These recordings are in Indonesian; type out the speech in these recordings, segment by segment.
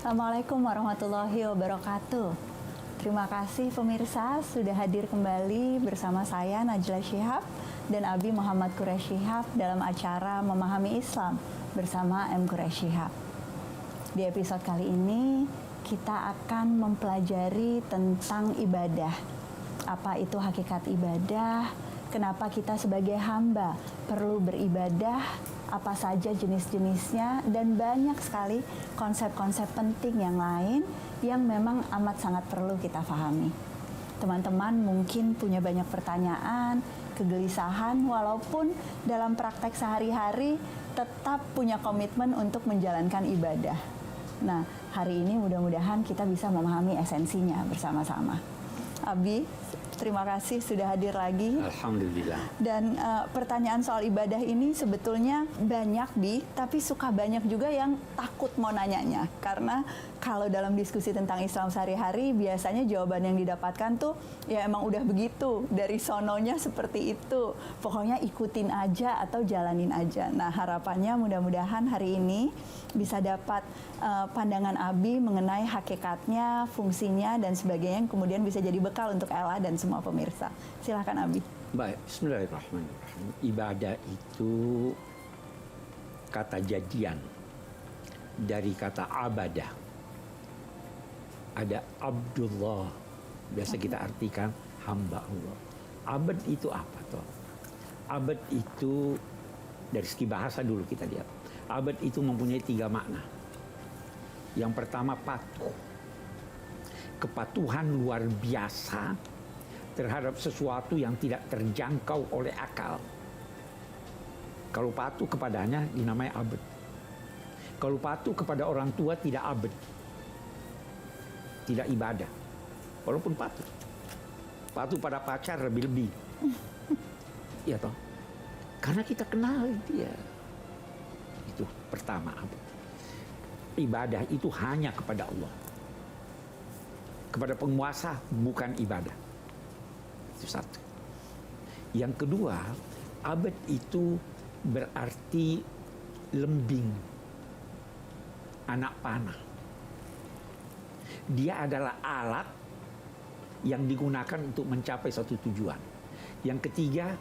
Assalamualaikum warahmatullahi wabarakatuh. Terima kasih pemirsa sudah hadir kembali bersama saya Najla Shihab dan Abi Muhammad Quraish Shihab dalam acara Memahami Islam bersama M. Quraish Shihab. Di episode kali ini kita akan mempelajari tentang ibadah. Apa itu hakikat ibadah? Kenapa kita sebagai hamba perlu beribadah? Apa saja jenis-jenisnya, dan banyak sekali konsep-konsep penting yang lain yang memang amat sangat perlu kita pahami. Teman-teman mungkin punya banyak pertanyaan, kegelisahan, walaupun dalam praktek sehari-hari tetap punya komitmen untuk menjalankan ibadah. Nah, hari ini mudah-mudahan kita bisa memahami esensinya bersama-sama. Abi, terima kasih sudah hadir lagi. Alhamdulillah. Dan pertanyaan soal ibadah ini sebetulnya banyak, Bi, tapi suka banyak juga yang takut mau nanyanya. Karena kalau dalam diskusi tentang Islam sehari-hari, biasanya jawaban yang didapatkan tuh, ya emang udah begitu, dari sononya seperti itu. Pokoknya ikutin aja atau jalanin aja. Nah, harapannya mudah-mudahan hari ini bisa dapat pandangan Abi mengenai hakikatnya, fungsinya, dan sebagainya, yang kemudian bisa jadi bekal untuk Ella dan semua pemirsa. Silahkan Abi. Baik, bismillahirrahmanirrahim. Ibadah itu kata jadian dari kata abadah. Ada Abdullah, biasa kita artikan hamba Allah. Abad itu apa toh? Abad itu dari segi bahasa dulu kita lihat. Abad itu mempunyai 3 makna. Yang pertama patuh. Kepatuhan luar biasa terhadap sesuatu yang tidak terjangkau oleh akal. Kalau patuh kepadanya dinamai abad. Kalau patuh kepada orang tua tidak abad. Tidak ibadah. Walaupun patuh. Patuh pada pacar lebih-lebih. Iya toh? Karena kita kenal dia. Itu pertama abad. Ibadah itu hanya kepada Allah. Kepada penguasa bukan ibadah. Itu satu. Yang kedua, abad itu berarti lembing, anak panah. Dia adalah alat yang digunakan untuk mencapai satu tujuan. Yang ketiga,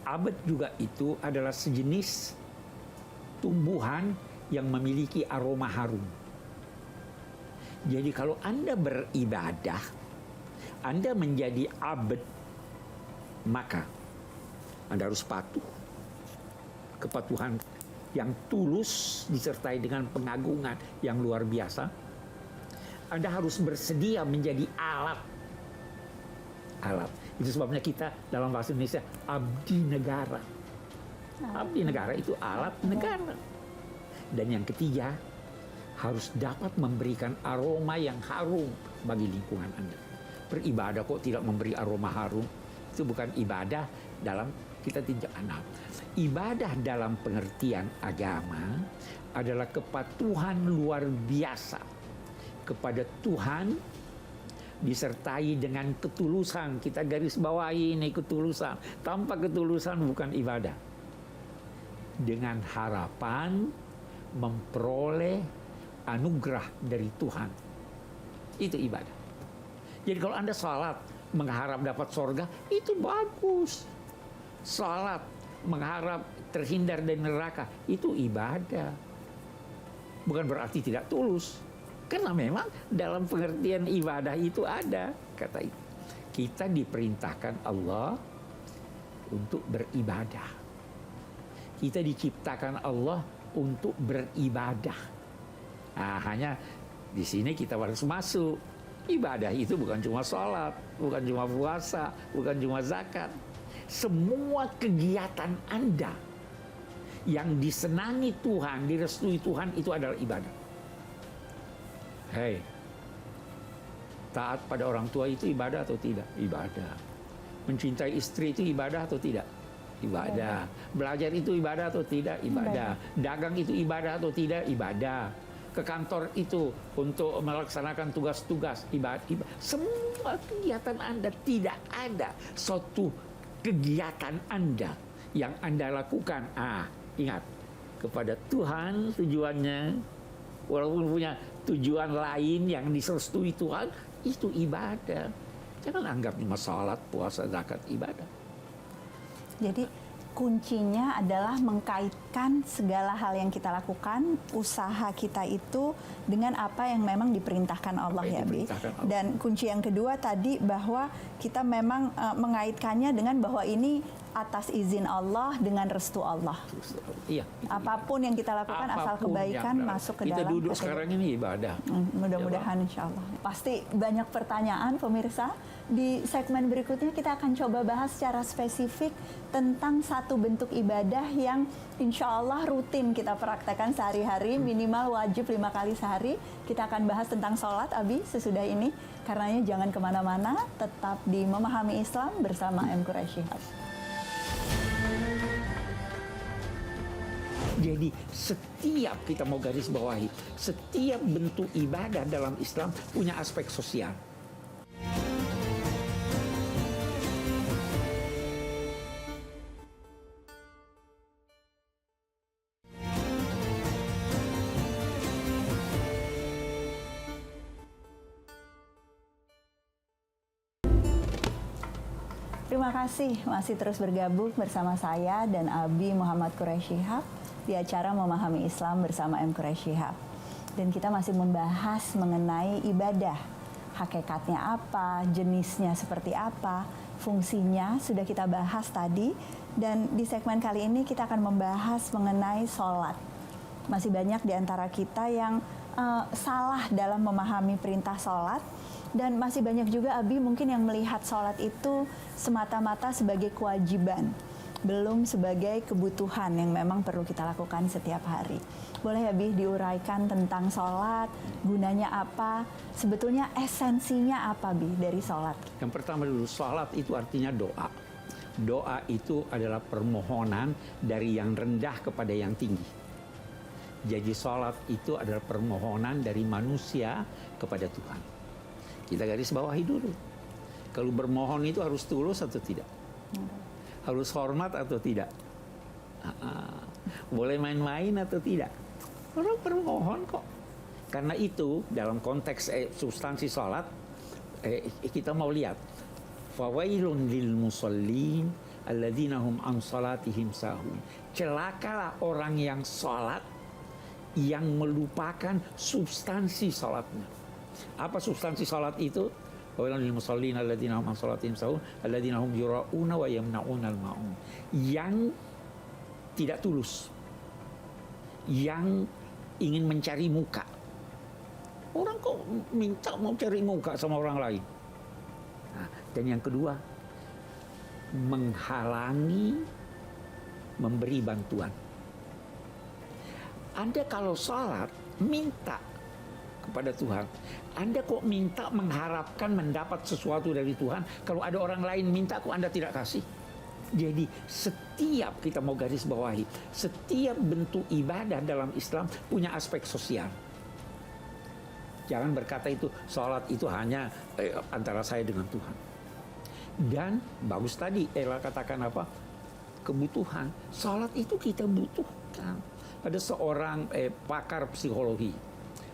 abad juga itu adalah sejenis tumbuhan yang memiliki aroma harum. Jadi kalau Anda beribadah, Anda menjadi abad, maka Anda harus patuh. Kepatuhan yang tulus disertai dengan pengagungan yang luar biasa. Anda harus bersedia menjadi alat. Alat. Itu sebabnya kita dalam bahasa Indonesia abdi negara. Abdi negara itu alat negara. Dan yang ketiga, harus dapat memberikan aroma yang harum bagi lingkungan Anda. Beribadah kok tidak memberi aroma harum? Itu bukan ibadah dalam kita tinjau anak. Ibadah dalam pengertian agama adalah kepatuhan luar biasa kepada Tuhan disertai dengan ketulusan. Kita garis bawahi ini ketulusan. Tanpa ketulusan bukan ibadah. Dengan harapan memperoleh anugerah dari Tuhan. Itu ibadah. Jadi kalau Anda salat mengharap dapat sorga, itu bagus. Salat mengharap terhindar dari neraka, itu ibadah. Bukan berarti tidak tulus. Karena memang dalam pengertian ibadah itu ada kata itu. Kita diperintahkan Allah untuk beribadah. Kita diciptakan Allah untuk beribadah. Nah, hanya di sini kita harus masuk. Ibadah itu bukan cuma sholat, bukan cuma puasa, bukan cuma zakat. Semua kegiatan Anda yang disenangi Tuhan, direstui Tuhan, itu adalah ibadah. Hei, taat pada orang tua itu ibadah atau tidak? Ibadah. Mencintai istri itu ibadah atau tidak? Ibadah. Belajar itu ibadah atau tidak? Ibadah. Dagang itu ibadah atau tidak? Ibadah. Ke kantor itu untuk melaksanakan tugas-tugas ibadah. Semua kegiatan Anda, tidak ada suatu kegiatan Anda yang Anda lakukan. Ingat, kepada Tuhan tujuannya, walaupun punya tujuan lain yang diserestui Tuhan, itu ibadah. Jangan anggap cuma salat, puasa, zakat ibadah. Jadi kuncinya adalah mengkaitkan segala hal yang kita lakukan, usaha kita itu dengan apa yang memang diperintahkan Allah, ya Bi. Dan kunci yang kedua tadi bahwa kita memang mengaitkannya dengan bahwa ini atas izin Allah dengan restu Allah. Iya. Apapun yang kita lakukan asal kebaikan masuk ke kita dalam. Kita duduk sekarang ini ibadah. Mudah-mudahan insya Allah. Pasti banyak pertanyaan pemirsa. Di segmen berikutnya kita akan coba bahas secara spesifik tentang satu bentuk ibadah yang insya Allah rutin kita praktekkan sehari-hari, minimal wajib 5 kali sehari. Kita akan bahas tentang sholat, Abi, sesudah ini. Karenanya jangan kemana-mana, tetap di Memahami Islam bersama M. Quraish Shihab. Jadi setiap kita mau garis bawahi, setiap bentuk ibadah dalam Islam punya aspek sosial. Terima kasih masih terus bergabung bersama saya dan Abi Muhammad Quraish Shihab di acara Memahami Islam bersama M. Quraish Shihab. Dan kita masih membahas mengenai ibadah. Hakikatnya apa, jenisnya seperti apa, fungsinya sudah kita bahas tadi. Dan di segmen kali ini kita akan membahas mengenai sholat. Masih banyak di antara kita yang salah dalam memahami perintah sholat. Dan masih banyak juga, Abi, mungkin yang melihat sholat itu semata-mata sebagai kewajiban, belum sebagai kebutuhan yang memang perlu kita lakukan setiap hari. Boleh, Abi, diuraikan tentang sholat, gunanya apa, sebetulnya esensinya apa, Bi, dari sholat? Yang pertama dulu, sholat itu artinya doa. Doa itu adalah permohonan dari yang rendah kepada yang tinggi. Jadi sholat itu adalah permohonan dari manusia kepada Tuhan. Kita garis bawahi dulu. Kalau bermohon itu harus tulus atau tidak? Harus hormat atau tidak? Boleh main-main atau tidak? Orang bermohon kok. Karena itu dalam konteks substansi sholat, kita mau lihat. Fawailun lil musallin alladzina hum an salatihim sahun. Celakalah orang yang sholat yang melupakan substansi sholatnya. Apa substansi salat itu? Wailul lil musallin alladzina hum an salatihim sahun alladzina hum yura'una wa yamna'unal ma'un. Yang tidak tulus. Yang ingin mencari muka. Orang kok minta mau cari muka sama orang lain. Nah, dan yang kedua, menghalangi memberi bantuan. Anda kalau salat minta kepada Tuhan, Anda kok minta mengharapkan mendapat sesuatu dari Tuhan, kalau ada orang lain minta kok Anda tidak kasih? Jadi setiap kita mau garis bawahi, setiap bentuk ibadah dalam Islam punya aspek sosial. Jangan berkata itu sholat itu hanya antara saya dengan Tuhan. Dan bagus tadi Ella katakan apa? Kebutuhan. Sholat itu kita butuhkan. Ada seorang pakar psikologi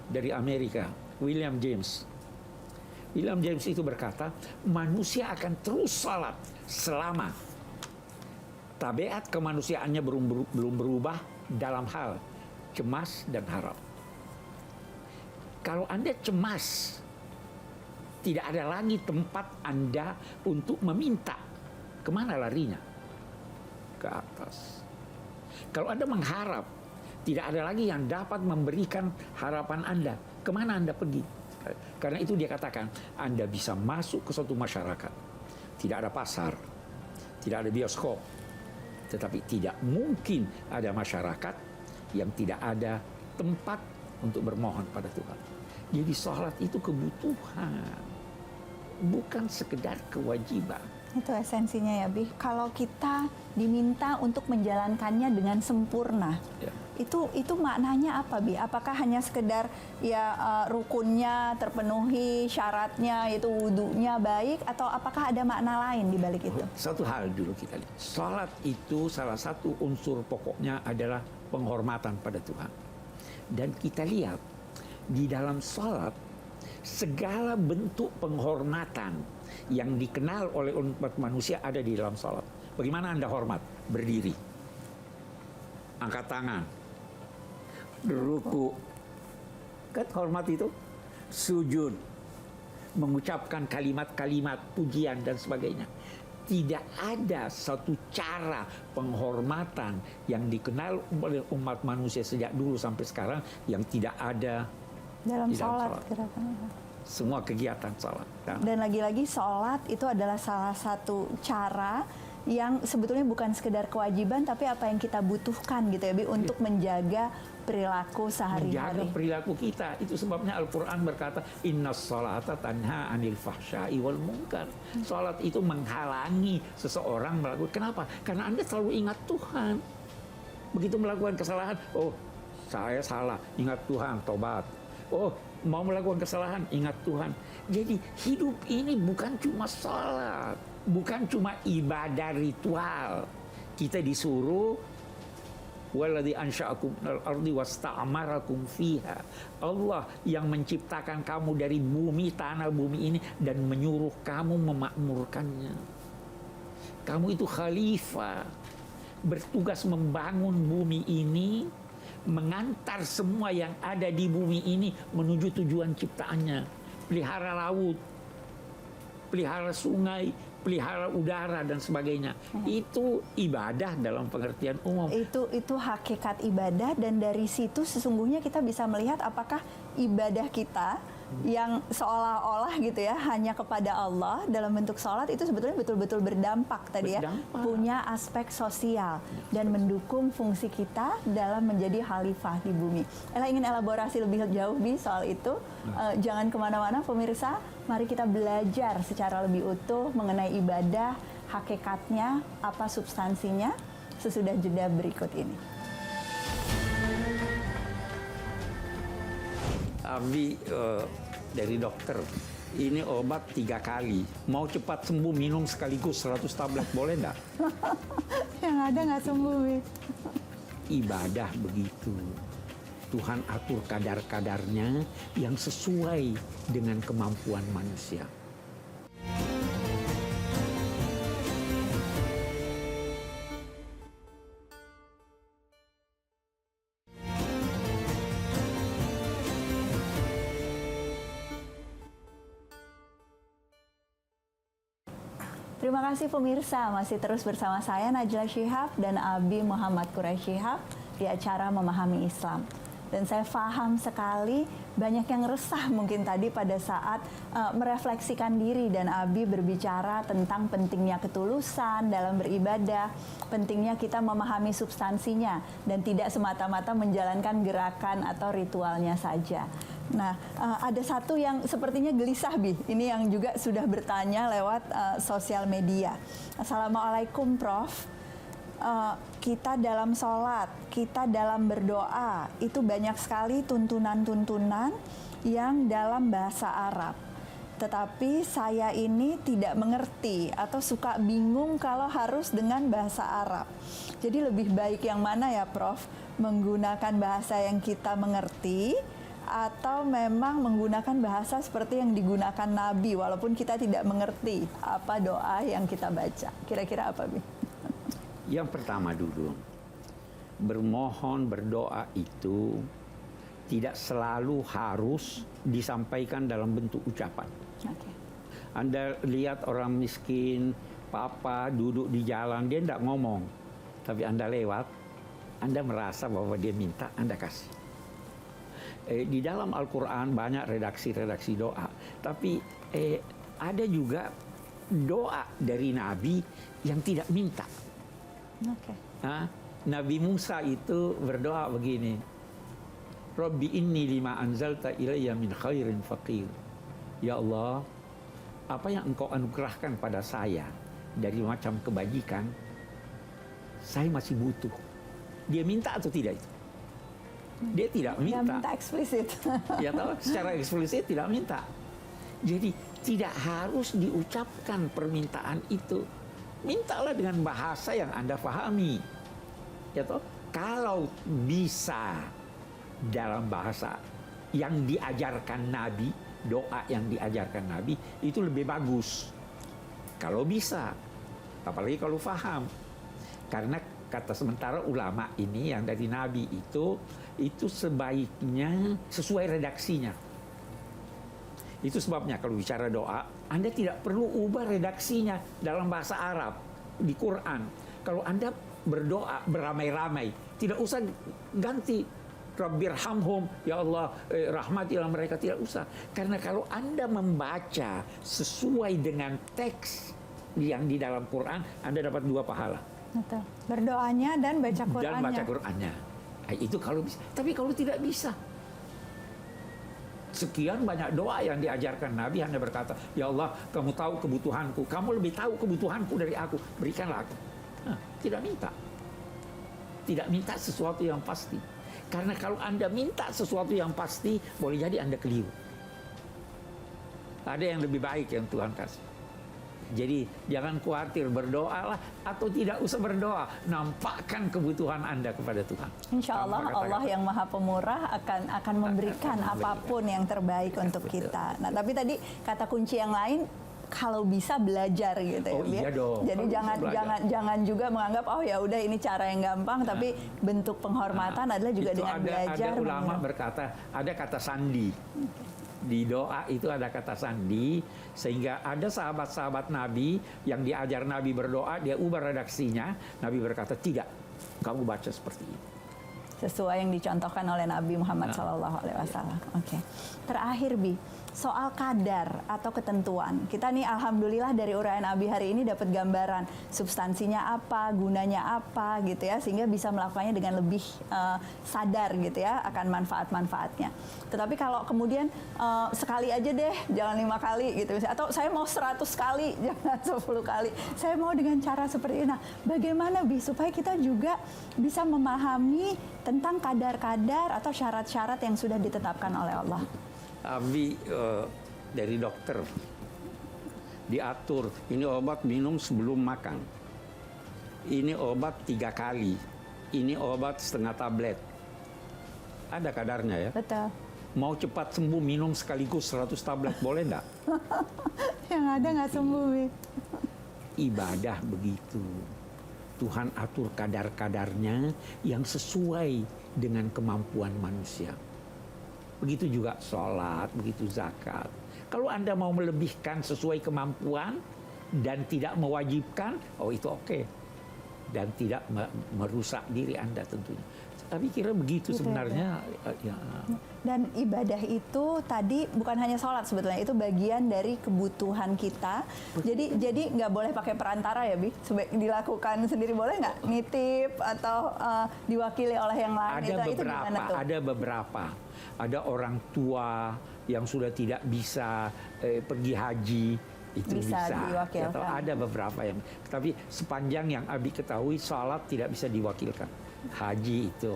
dari Amerika, William James. William James itu berkata, manusia akan terus salat selama tabiat kemanusiaannya belum berubah dalam hal cemas dan harap. Kalau Anda cemas, tidak ada lagi tempat Anda untuk meminta. Kemana larinya? Ke atas. Kalau Anda mengharap, tidak ada lagi yang dapat memberikan harapan Anda. Kemana Anda pergi? Karena itu dia katakan, Anda bisa masuk ke suatu masyarakat. Tidak ada pasar, tidak ada bioskop. Tetapi tidak mungkin ada masyarakat yang tidak ada tempat untuk bermohon pada Tuhan. Jadi sholat itu kebutuhan, bukan sekedar kewajiban. Itu esensinya ya, Bi. Kalau kita diminta untuk menjalankannya dengan sempurna, ya. Itu maknanya apa, Bi? Apakah hanya sekedar rukunnya terpenuhi, syaratnya itu wudunya baik, atau apakah ada makna lain di balik itu? Satu hal dulu kita lihat. Salat itu salah satu unsur pokoknya adalah penghormatan pada Tuhan. Dan kita lihat di dalam salat segala bentuk penghormatan yang dikenal oleh umat manusia ada di dalam salat. Bagaimana Anda hormat? Berdiri, angkat tangan, ruku, kan hormat itu, sujud, mengucapkan kalimat-kalimat pujian dan sebagainya. Tidak ada satu cara penghormatan yang dikenal oleh umat manusia sejak dulu sampai sekarang yang tidak ada dalam di dalam sholat. semua kegiatan sholat. Dan lagi-lagi sholat itu adalah salah satu cara yang sebetulnya bukan sekedar kewajiban, tapi apa yang kita butuhkan gitu ya, Bi, untuk menjaga perilaku Menjaga sehari-hari. perilaku kita. Itu sebabnya Al-Quran berkata, Innas salata tanha anil fahsya'i wal munkar. Salat itu menghalangi seseorang melakukan. Kenapa? Karena Anda selalu ingat Tuhan. Begitu melakukan kesalahan, oh saya salah, ingat Tuhan, tobat. Oh mau melakukan kesalahan, ingat Tuhan. Jadi hidup ini bukan cuma salat, bukan cuma ibadah ritual. Kita disuruh waladzi ansya'akum minal ardi wasta'amarakum fiha. Allah yang menciptakan kamu dari bumi, tanah bumi ini, dan menyuruh kamu memakmurkannya. Kamu itu khalifah, bertugas membangun bumi ini, mengantar semua yang ada di bumi ini menuju tujuan ciptaannya. Pelihara laut, pelihara sungai, pelihara udara dan sebagainya. Itu ibadah dalam pengertian umum. Itu hakikat ibadah, dan dari situ sesungguhnya kita bisa melihat apakah ibadah kita yang seolah-olah gitu ya hanya kepada Allah dalam bentuk sholat itu sebetulnya betul-betul berdampak tadi ya, punya aspek sosial dan mendukung fungsi kita dalam menjadi khalifah di bumi. Ella ingin elaborasi lebih jauh Bi soal itu. Jangan kemana-mana pemirsa, mari kita belajar secara lebih utuh mengenai ibadah, hakikatnya, apa substansinya sesudah jeda berikut ini. Abi dari dokter, ini obat 3 kali. Mau cepat sembuh minum sekaligus 100 tablet, boleh nggak? Yang ada nggak sembuh, Bi. Ibadah begitu. Tuhan atur kadar-kadarnya yang sesuai dengan kemampuan manusia. Terima kasih pemirsa, masih terus bersama saya Najla Shihab dan Abi Muhammad Quraisy Shihab di acara Memahami Islam. Dan saya paham sekali banyak yang resah mungkin tadi pada saat merefleksikan diri, dan Abi berbicara tentang pentingnya ketulusan dalam beribadah, pentingnya kita memahami substansinya dan tidak semata-mata menjalankan gerakan atau ritualnya saja. Nah, ada satu yang sepertinya gelisah, Bi. Ini yang juga sudah bertanya lewat sosial media. Assalamualaikum, Prof. Kita dalam sholat, kita dalam berdoa, itu banyak sekali tuntunan-tuntunan yang dalam bahasa Arab. Tetapi saya ini tidak mengerti atau suka bingung kalau harus dengan bahasa Arab. Jadi lebih baik yang mana ya, Prof? Menggunakan bahasa yang kita mengerti atau memang menggunakan bahasa seperti yang digunakan Nabi walaupun kita tidak mengerti apa doa yang kita baca? Kira-kira apa, Bi? Yang pertama dulu, bermohon, berdoa itu tidak selalu harus disampaikan dalam bentuk ucapan. Okay. Anda lihat orang miskin, papa duduk di jalan, dia tidak ngomong. Tapi Anda lewat, Anda merasa bahwa dia minta, Anda kasih. Di dalam Al-Quran banyak redaksi-redaksi doa. Tapi ada juga doa dari Nabi yang tidak minta. Okay. Nabi Musa itu berdoa begini, Rabbi inni lima anzalta ilayya min khairin faqir. Ya Allah, apa yang engkau anugerahkan pada saya dari macam kebajikan, saya masih butuh. Dia minta atau tidak itu? Dia tidak minta. Dia minta eksplisit. Ya tahu, secara eksplisit tidak minta. Jadi tidak harus diucapkan permintaan itu. Mintalah dengan bahasa yang Anda pahami. Ya toh, kalau bisa dalam bahasa yang diajarkan Nabi, doa yang diajarkan Nabi itu lebih bagus. Kalau bisa, apalagi kalau faham. Karena kata sementara ulama ini yang dari Nabi itu sebaiknya sesuai redaksinya. Itu sebabnya kalau bicara doa, Anda tidak perlu ubah redaksinya dalam bahasa Arab di Quran. Kalau Anda berdoa beramai-ramai, tidak usah ganti Rabbirhamhum, ya Allah, rahmatilah mereka, tidak usah. Karena kalau Anda membaca sesuai dengan teks yang di dalam Quran, Anda dapat 2 pahala. Betul. Berdoanya dan baca Qurannya. Dan baca Qurannya. Nah, itu kalau bisa. Tapi kalau tidak bisa, sekian banyak doa yang diajarkan Nabi hanya berkata, ya Allah, kamu tahu kebutuhanku, kamu lebih tahu kebutuhanku dari aku, berikanlah aku. Nah, tidak minta sesuatu yang pasti. Karena kalau Anda minta sesuatu yang pasti, boleh jadi Anda keliru. Ada yang lebih baik yang Tuhan kasih. Jadi jangan khawatir, berdoalah atau tidak usah berdoa, nampakkan kebutuhan Anda kepada Tuhan. Insya Allah Allah yang Maha Pemurah akan memberikan apapun yang terbaik untuk kita. Nah, tapi tadi kata kunci yang lain, kalau bisa belajar gitu ya. Iya dong. Jadi jangan juga menganggap oh ya udah ini cara yang gampang, tapi bentuk penghormatan adalah juga dengan belajar. Ada ulama berkata, ada kata sandi. Di doa itu ada kata sandi, sehingga ada sahabat-sahabat Nabi yang diajar Nabi berdoa, dia ubah redaksinya. Nabi berkata, tidak, kamu baca seperti ini. Sesuai yang dicontohkan oleh Nabi Muhammad SAW. Oke. Terakhir Bi, soal kadar atau ketentuan. Kita nih alhamdulillah dari uraian Abi hari ini dapat gambaran substansinya apa, gunanya apa gitu ya, sehingga bisa melakukannya dengan lebih sadar gitu ya akan manfaat-manfaatnya. Tetapi kalau kemudian sekali aja deh, jangan 5 kali gitu, atau saya mau 100 kali, jangan 10 kali. Saya mau dengan cara seperti ini. Nah, bagaimana Bi supaya kita juga bisa memahami tentang kadar-kadar atau syarat-syarat yang sudah ditetapkan oleh Allah? Abi dari dokter diatur, ini obat minum sebelum makan, ini obat 3 kali, ini obat setengah tablet, ada kadarnya ya. Betul. Mau cepat sembuh minum sekaligus 100 tablet, boleh enggak? Yang ada nggak sembuh Bi. Ibadah begitu, Tuhan atur kadar-kadarnya yang sesuai dengan kemampuan manusia. Begitu juga sholat, begitu zakat. Kalau Anda mau melebihkan sesuai kemampuan dan tidak mewajibkan, oh itu oke. Dan tidak merusak diri Anda tentunya. Tapi kira begitu sebenarnya. Ya. Dan ibadah itu tadi bukan hanya sholat sebetulnya, itu bagian dari kebutuhan kita. Jadi nggak boleh pakai perantara ya Bi? Dilakukan sendiri boleh nggak? Nitip atau diwakili oleh yang lain? Ada beberapa. Ada orang tua yang sudah tidak bisa pergi haji, itu bisa. Atau ada beberapa yang, tapi sepanjang yang Abi ketahui, salat tidak bisa diwakilkan. Haji itu,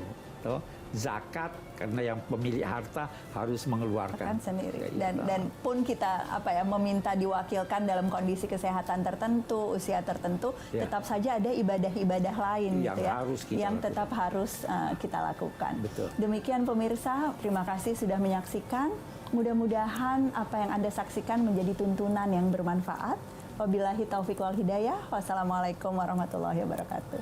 zakat karena yang pemilik harta harus mengeluarkan sendiri. Dan pun kita meminta diwakilkan dalam kondisi kesehatan tertentu, usia tertentu, tetap saja ada ibadah-ibadah lain yang gitu ya, yang tetap harus kita lakukan. Betul. Demikian pemirsa, terima kasih sudah menyaksikan. Mudah-mudahan apa yang Anda saksikan menjadi tuntunan yang bermanfaat. Wabillahi taufiq wal hidayah. Wassalamualaikum warahmatullahi wabarakatuh.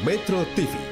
Metro TV